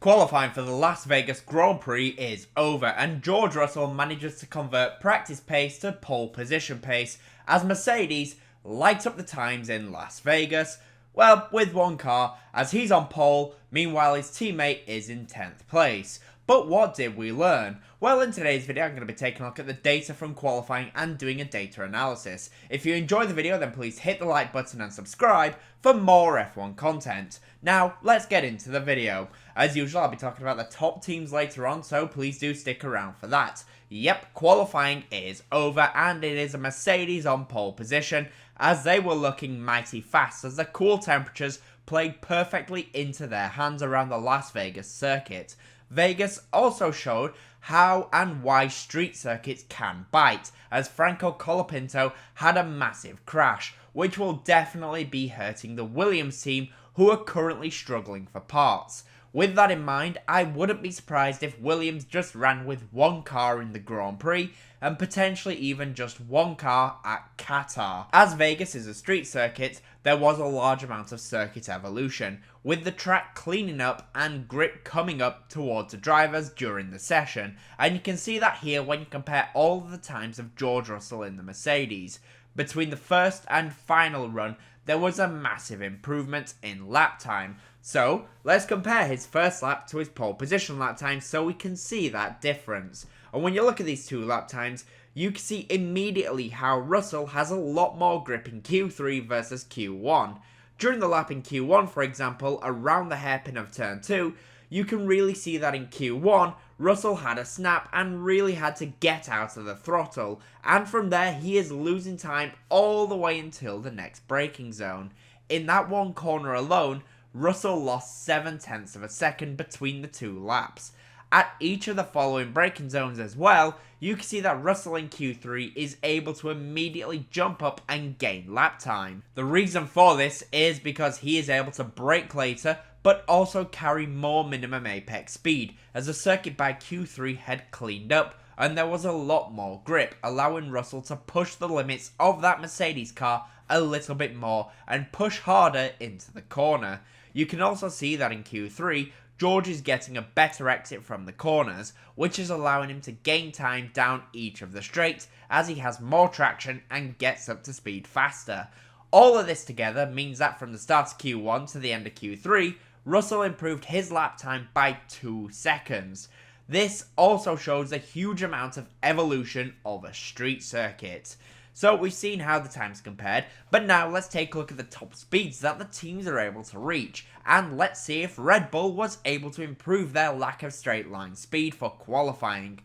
Qualifying for the Las Vegas Grand Prix is over, and George Russell manages to convert practice pace to pole position pace as Mercedes light up the times in Las Vegas, well, with one car, as he's on pole, meanwhile his teammate is in 10th place. But what did we learn? Well, in today's video I'm going to be taking a look at the data from qualifying and doing a data analysis. If you enjoyed the video, then please hit the like button and subscribe for more F1 content. Now, let's get into the video. As usual, I'll be talking about the top teams later on, so please do stick around for that. Yep, qualifying is over, and it is a Mercedes on pole position, as they were looking mighty fast as the cool temperatures played perfectly into their hands around the Las Vegas circuit. Vegas also showed how and why street circuits can bite, as Franco Colapinto had a massive crash, which will definitely be hurting the Williams team, who are currently struggling for parts. With that in mind, I wouldn't be surprised if Williams just ran with one car in the Grand Prix, and potentially even just one car at Qatar. As Vegas is a street circuit, there was a large amount of circuit evolution, with the track cleaning up and grip coming up towards the drivers during the session, and you can see that here when you compare all of the times of George Russell in the Mercedes. Between the first and final run, there was a massive improvement in lap time. So, let's compare his first lap to his pole position lap time so we can see that difference. And when you look at these two lap times, you can see immediately how Russell has a lot more grip in Q3 versus Q1. During the lap in Q1, for example, around the hairpin of turn 2, you can really see that in Q1, Russell had a snap and really had to get out of the throttle, and from there he is losing time all the way until the next braking zone. In that one corner alone, Russell lost 0.7 of a second between the two laps. At each of the following braking zones as well, you can see that Russell in Q3 is able to immediately jump up and gain lap time. The reason for this is because he is able to brake later, but also carry more minimum apex speed, as the circuit by Q3 had cleaned up and there was a lot more grip, allowing Russell to push the limits of that Mercedes car a little bit more and push harder into the corner. You can also see that in Q3, George is getting a better exit from the corners, which is allowing him to gain time down each of the straights as he has more traction and gets up to speed faster. All of this together means that from the start of Q1 to the end of Q3, Russell improved his lap time by 2 seconds. This also shows a huge amount of evolution of a street circuit. So we've seen how the times compared, but now let's take a look at the top speeds that the teams are able to reach, and let's see if Red Bull was able to improve their lack of straight line speed for qualifying.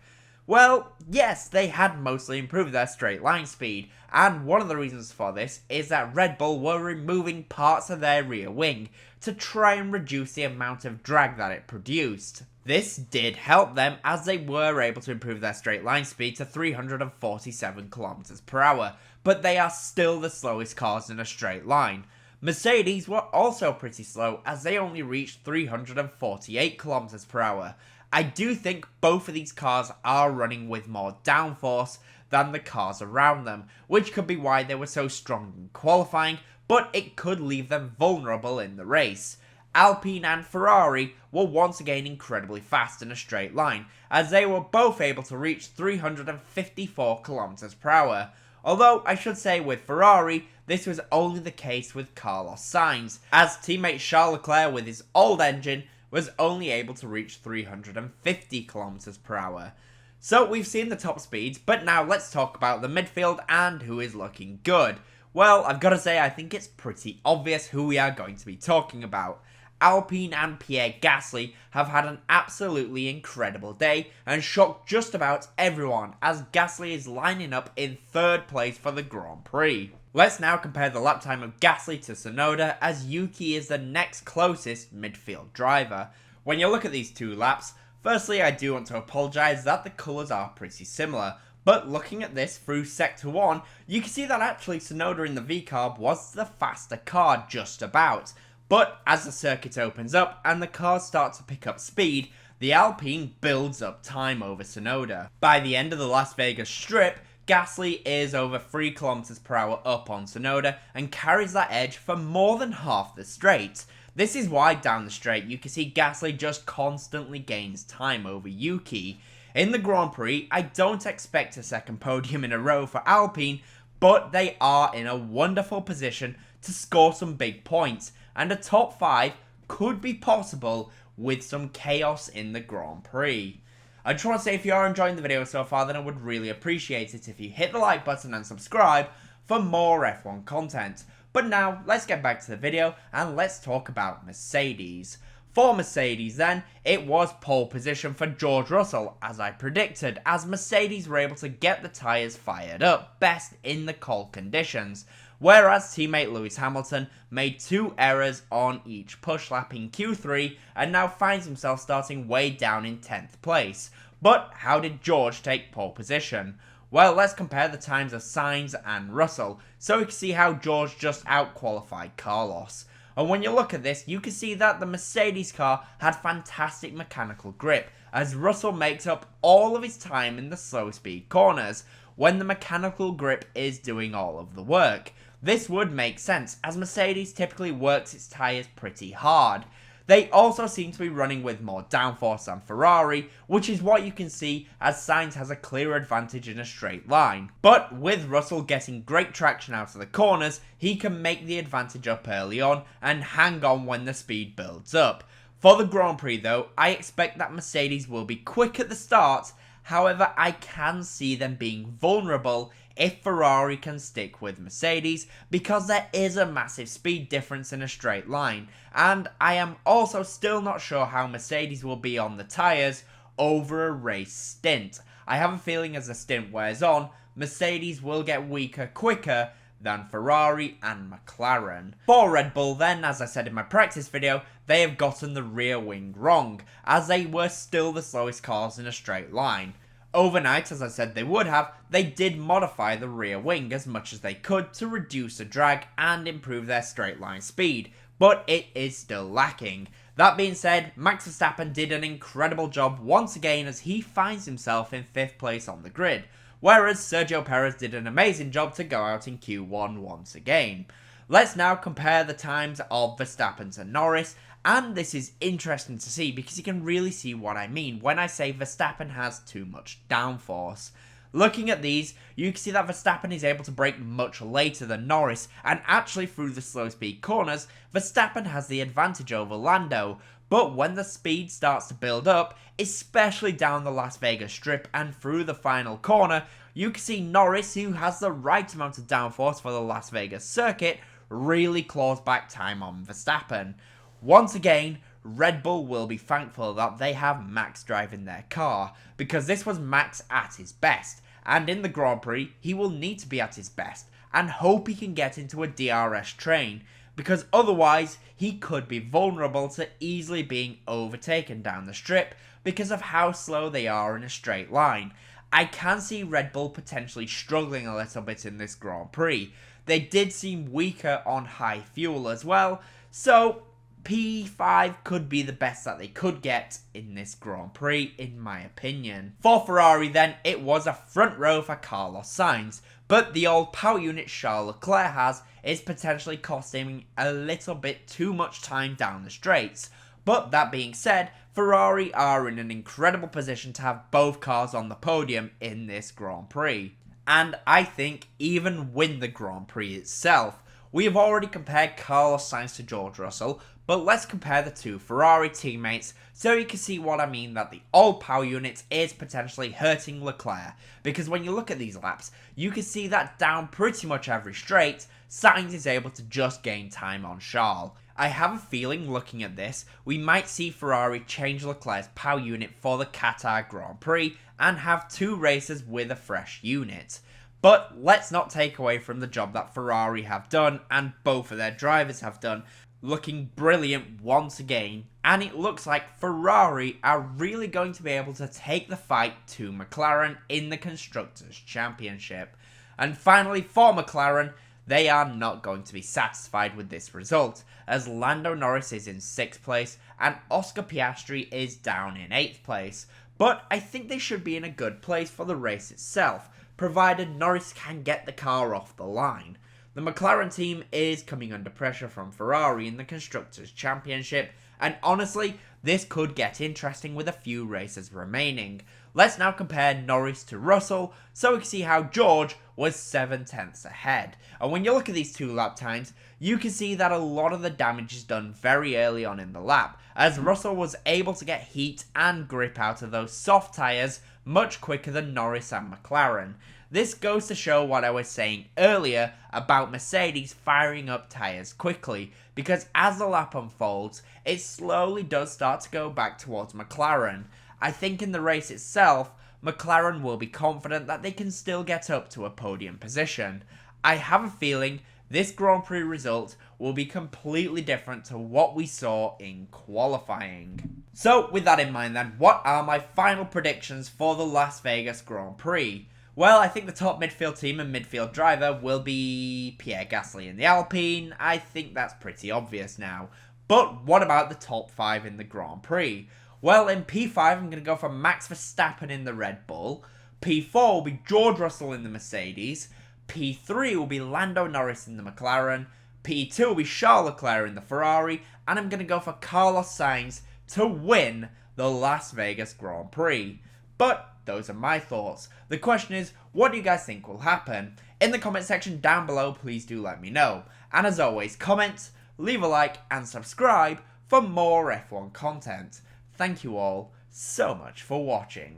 Well, yes, they had mostly improved their straight line speed, and one of the reasons for this is that Red Bull were removing parts of their rear wing to try and reduce the amount of drag that it produced. This did help them, as they were able to improve their straight line speed to 347 km per hour, but they are still the slowest cars in a straight line. Mercedes were also pretty slow, as they only reached 348 km per hour. I do think both of these cars are running with more downforce than the cars around them, which could be why they were so strong in qualifying, but it could leave them vulnerable in the race. Alpine and Ferrari were once again incredibly fast in a straight line, as they were both able to reach 354 km per hour. Although, I should say with Ferrari, this was only the case with Carlos Sainz, as teammate Charles Leclerc with his old engine was only able to reach 350 km per hour. So we've seen the top speeds, but now let's talk about the midfield and who is looking good. Well, I've got to say I think it's pretty obvious who we are going to be talking about. Alpine and Pierre Gasly have had an absolutely incredible day and shocked just about everyone, as Gasly is lining up in 3rd place for the Grand Prix. Let's now compare the lap time of Gasly to Tsunoda, as Yuki is the next closest midfield driver. When you look at these two laps, firstly I do want to apologise that the colours are pretty similar, but looking at this through Sector 1, you can see that actually Tsunoda in the V-Carb was the faster car just about. But as the circuit opens up and the cars start to pick up speed, the Alpine builds up time over Tsunoda. By the end of the Las Vegas strip, Gasly is over 3 km per hour up on Tsunoda and carries that edge for more than half the straight. This is why down the straight you can see Gasly just constantly gains time over Yuki. In the Grand Prix, I don't expect a second podium in a row for Alpine, but they are in a wonderful position to score some big points, and a top 5 could be possible with some chaos in the Grand Prix. I just want to say, if you are enjoying the video so far, then I would really appreciate it if you hit the like button and subscribe for more F1 content. But now, let's get back to the video and let's talk about Mercedes. For Mercedes then, it was pole position for George Russell, as I predicted, as Mercedes were able to get the tyres fired up best in the cold conditions, whereas teammate Lewis Hamilton made 2 errors on each push lap in Q3 and now finds himself starting way down in 10th place. But how did George take pole position? Well, let's compare the times of Sainz and Russell, so we can see how George just out-qualified Carlos. And when you look at this, you can see that the Mercedes car had fantastic mechanical grip, as Russell makes up all of his time in the slow speed corners, when the mechanical grip is doing all of the work. This would make sense, as Mercedes typically works its tyres pretty hard. They also seem to be running with more downforce than Ferrari, which is what you can see as Sainz has a clear advantage in a straight line. But with Russell getting great traction out of the corners, he can make the advantage up early on and hang on when the speed builds up. For the Grand Prix though, I expect that Mercedes will be quick at the start, however I can see them being vulnerable if Ferrari can stick with Mercedes, because there is a massive speed difference in a straight line, and I am also still not sure how Mercedes will be on the tyres over a race stint. I have a feeling as the stint wears on, Mercedes will get weaker quicker than Ferrari and McLaren. For Red Bull then, as I said in my practice video, they have gotten the rear wing wrong, as they were still the slowest cars in a straight line. Overnight, as I said they would have, they did modify the rear wing as much as they could to reduce the drag and improve their straight line speed, but it is still lacking. That being said, Max Verstappen did an incredible job once again as he finds himself in 5th place on the grid, whereas Sergio Perez did an amazing job to go out in Q1 once again. Let's now compare the times of Verstappen to Norris, and this is interesting to see because you can really see what I mean when I say Verstappen has too much downforce. Looking at these, you can see that Verstappen is able to brake much later than Norris, and actually through the slow speed corners, Verstappen has the advantage over Lando. But when the speed starts to build up, especially down the Las Vegas strip and through the final corner, you can see Norris, who has the right amount of downforce for the Las Vegas circuit, really claws back time on Verstappen. Once again, Red Bull will be thankful that they have Max driving their car, because this was Max at his best, and in the Grand Prix, he will need to be at his best, and hope he can get into a DRS train, because otherwise, he could be vulnerable to easily being overtaken down the strip, because of how slow they are in a straight line. I can see Red Bull potentially struggling a little bit in this Grand Prix. They did seem weaker on high fuel as well, so P5 could be the best that they could get in this Grand Prix, in my opinion. For Ferrari then, it was a front row for Carlos Sainz, but the old power unit Charles Leclerc has is potentially costing him a little bit too much time down the straights. But that being said, Ferrari are in an incredible position to have both cars on the podium in this Grand Prix, and I think even win the Grand Prix itself. We have already compared Carlos Sainz to George Russell, but let's compare the two Ferrari teammates so you can see what I mean, that the old power unit is potentially hurting Leclerc, because when you look at these laps, you can see that down pretty much every straight, Sainz is able to just gain time on Charles. I have a feeling looking at this, we might see Ferrari change Leclerc's power unit for the Qatar Grand Prix and have 2 races with a fresh unit. But let's not take away from the job that Ferrari have done and both of their drivers have done, looking brilliant once again, and it looks like Ferrari are really going to be able to take the fight to McLaren in the Constructors' Championship. And finally, for McLaren, they are not going to be satisfied with this result, as Lando Norris is in 6th place and Oscar Piastri is down in 8th place. But I think they should be in a good place for the race itself, provided Norris can get the car off the line. The McLaren team is coming under pressure from Ferrari in the Constructors' Championship, and honestly, this could get interesting with a few races remaining. Let's now compare Norris to Russell, so we can see how George was 7 tenths ahead. And when you look at these two lap times, you can see that a lot of the damage is done very early on in the lap, as Russell was able to get heat and grip out of those soft tyres much quicker than Norris and McLaren. This goes to show what I was saying earlier about Mercedes firing up tyres quickly, because as the lap unfolds, it slowly does start to go back towards McLaren. I think in the race itself, McLaren will be confident that they can still get up to a podium position. I have a feeling this Grand Prix result will be completely different to what we saw in qualifying. So with that in mind then, what are my final predictions for the Las Vegas Grand Prix? Well, I think the top midfield team and midfield driver will be Pierre Gasly in the Alpine. I think that's pretty obvious now. But what about the top 5 in the Grand Prix? Well, in P5, I'm going to go for Max Verstappen in the Red Bull. P4 will be George Russell in the Mercedes. P3 will be Lando Norris in the McLaren. P2 will be Charles Leclerc in the Ferrari. And I'm going to go for Carlos Sainz to win the Las Vegas Grand Prix. But those are my thoughts. The question is, what do you guys think will happen? In the comment section down below, please do let me know. And as always, comment, leave a like, and subscribe for more F1 content. Thank you all so much for watching.